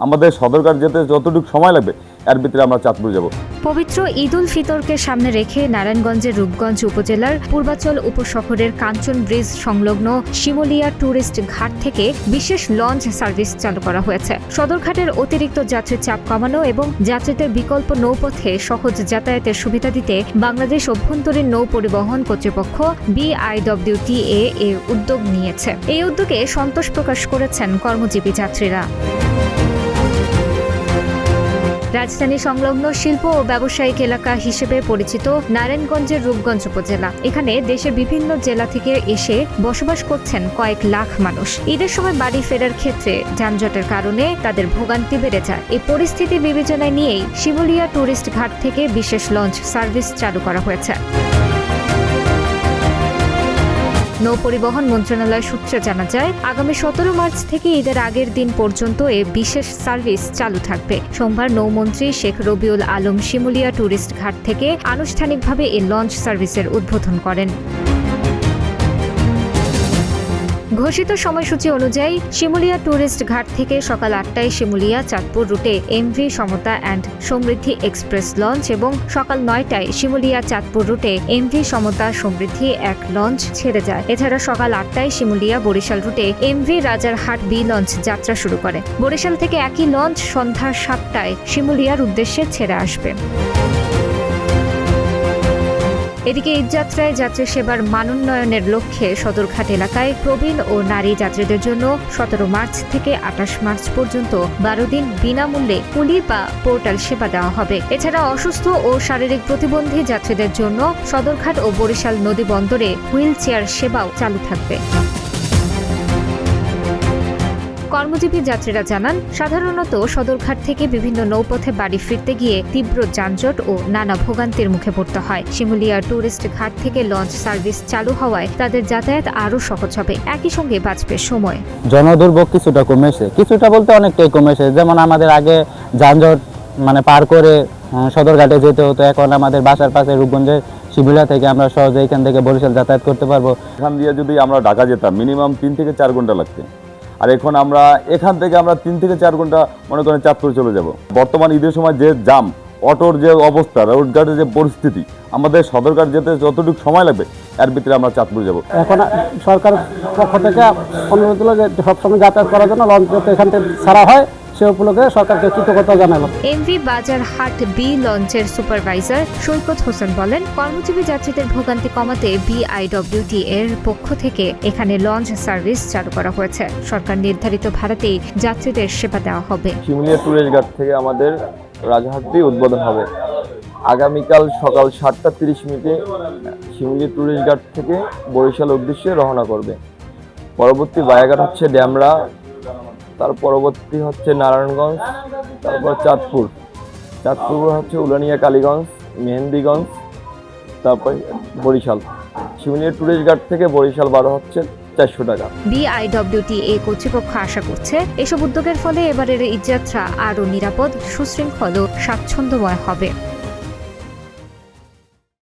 আমাদের সদরঘাট যেতে যতটুকু সময় লাগবে এর ভিতরে আমরা চাঁদপুর যাব। পবিত্র ঈদ উল ফিতরকে সামনে রেখে নারায়ণগঞ্জের রূপগঞ্জ উপজেলার পূর্বাচল উপশহরের কাঞ্চন ব্রিজ সংলগ্ন শিমুলিয়া ট্যুরিস্ট ঘাট থেকে বিশেষ লঞ্চ সার্ভিস চালু করা হয়েছে। সদরঘাটের অতিরিক্ত যাত্রীর চাপ কমানো এবং যাত্রীদের বিকল্প নৌপথে সহজ যাতায়াতের সুবিধা দিতে বাংলাদেশ অভ্যন্তরীণ নৌ পরিবহন কর্তৃপক্ষ BIWTA এর উদ্যোগ নিয়েছে। এই উদ্যোগে সন্তোষ প্রকাশ করেছেন কর্মজীবী যাত্রীরা। রাজধানী সংলগ্ন শিল্প ও ব্যবসায়িক এলাকা হিসেবে পরিচিত নারায়ণগঞ্জের রূপগঞ্জ উপজেলা। এখানে দেশের বিভিন্ন জেলা থেকে এসে বসবাস করছেন কয়েক লাখ মানুষ। ঈদের সময় বাড়ি ফেরার ক্ষেত্রে যানজটের কারণে তাদের ভোগান্তি বেড়ে যায়। এই পরিস্থিতি বিবেচনায় নিয়েই শিমুলিয়া ট্যুরিস্ট ঘাট থেকে বিশেষ লঞ্চ সার্ভিস চালু করা হয়েছে। নৌ পরিবহন মন্ত্রণালয় সূত্রে জানা যায়, আগামী 17 মার্চ থেকে ঈদের আগের দিন পর্যন্ত এ বিশেষ সার্ভিস চালু থাকবে। সোমবার নৌমন্ত্রী শেখ রবিউল আলম শিমুলিয়া ট্যুরিস্ট ঘাট থেকে আনুষ্ঠানিকভাবে এই লঞ্চ সার্ভিসের উদ্বোধন করেন। ঘোষিত সময়সূচি অনুযায়ী শিমুলিয়া ট্যুরিস্ট ঘাট থেকে সকাল 8টায় শিমুলিয়া চাঁদপুর রুটে MV সমতা অ্যান্ড সমৃদ্ধি এক্সপ্রেস লঞ্চ এবং সকাল 9টায় শিমুলিয়া চাঁদপুর রুটে MV সমতা সমৃদ্ধি 1 লঞ্চ ছেড়ে যায়। এছাড়া সকাল 8টায় শিমুলিয়া বরিশাল রুটে MV রাজারহাট B লঞ্চ যাত্রা শুরু করে। বরিশাল থেকে একই লঞ্চ সন্ধ্যা 7টায় শিমুলিয়ার উদ্দেশ্যে ছেড়ে আসবে। এদিকে ঈদযাত্রায় যাত্রী সেবার মানোন্নয়নের লক্ষ্যে সদরঘাট এলাকায় প্রবীণ ও নারী যাত্রীদের জন্য 17 মার্চ থেকে 28 মার্চ পর্যন্ত 12 দিন বিনামূল্যে কুলি বা পোর্টাল সেবা দেওয়া হবে। এছাড়া অসুস্থ ও শারীরিক প্রতিবন্ধী যাত্রীদের জন্য সদরঘাট ও বরিশাল নদী বন্দরে হুইল চেয়ার সেবাও চালু থাকবে। কর্মজীবী যাত্রীরা জানান, সাধারণত সদরঘাট থেকে বিভিন্ন নৌপথে বাড়ি ফিরতে গিয়ে তীব্র যানজট ও নানা ভোগান্তির মুখে পড়তে হয়। শিমুলিয়া ট্যুরিস্ট ঘাট থেকে লঞ্চ সার্ভিস চালু হওয়ায় তাদের যাতায়াত আরও সহজ হবে, একই সঙ্গে বাঁচবে সময়। জনদুর্ভোগ কিছুটা কমেছে, কিছুটা বলতে অনেকটাই কমেছে। যেমন আমাদের আগে যানজট পার করে সদরঘাটে যেতে হতো, এখন আমাদের বাসার পাশে রূপগঞ্জের শিমুলিয়া থেকে আমরা সহজে এখান থেকে বরিশাল যাতায়াত করতে পারবো। এখান দিয়ে যদি আমরা ঢাকা যেতাম মিনিমাম 3 থেকে 4 ঘন্টা লাগতো, আর এখন আমরা এখান থেকে আমরা 3 থেকে 4 ঘন্টা মনে করেন চাঁদপুর চলে যাব। বর্তমান ঈদের সময় যে জাম, অটোর যে অবস্থা, রোডঘাটের যে পরিস্থিতি, আমাদের সদরঘাট যেতে যতটুকু সময় লাগবে এর ভিতরে আমরা চাঁদপুর যাব। এখন সরকার পক্ষ থেকে অনুরোধ হলো যে সবসময় যাতায়াত করার জন্য লঞ্চ যাতে এখান থেকে ছাড়া হয়, সে উপলক্ষে সরকারকে কৃতজ্ঞতা জানালাম। MV বাজারহাট B লঞ্চের সুপারভাইজার সৈকত হোসেন বলেন, কর্মজীবী যাত্রীদের ভোগান্তি কমাতে BIWTA এর পক্ষ থেকে এখানে লঞ্চ সার্ভিস চালু করা হয়েছে। সরকার নির্ধারিত ভাড়াতেই যাত্রীদের সেবা দেওয়া হবে। শিমুলিয়া ট্যুরিস্ট ঘাট থেকে আমাদের রাজারহাট B উদ্বোধন হবে। আগামীকাল সকাল 7:30 শিমুলিয়া ট্যুরিস্ট ঘাট থেকে বরিশাল উদ্দেশ্যে রওনা করবে। পরবর্তী বায়াঘাট হচ্ছে ড্যামরা, তার পরবর্তী হচ্ছে নারায়ণগঞ্জ, তারপর চাঁদপুর হচ্ছে উলানিয়া কালীগঞ্জ, মেহেন্দিগঞ্জ, তারপর বরিশাল। শিমুলিয়া ট্যুরিস্ট ঘাট থেকে বরিশাল ভাড়া হচ্ছে 400 টাকা। BIWTA কর্তৃপক্ষ আশা করছে এসব উদ্যোগের ফলে এবারের ঈদযাত্রা আরও নিরাপদ, সুশৃঙ্খল ও স্বাচ্ছন্দ্যময় হবে।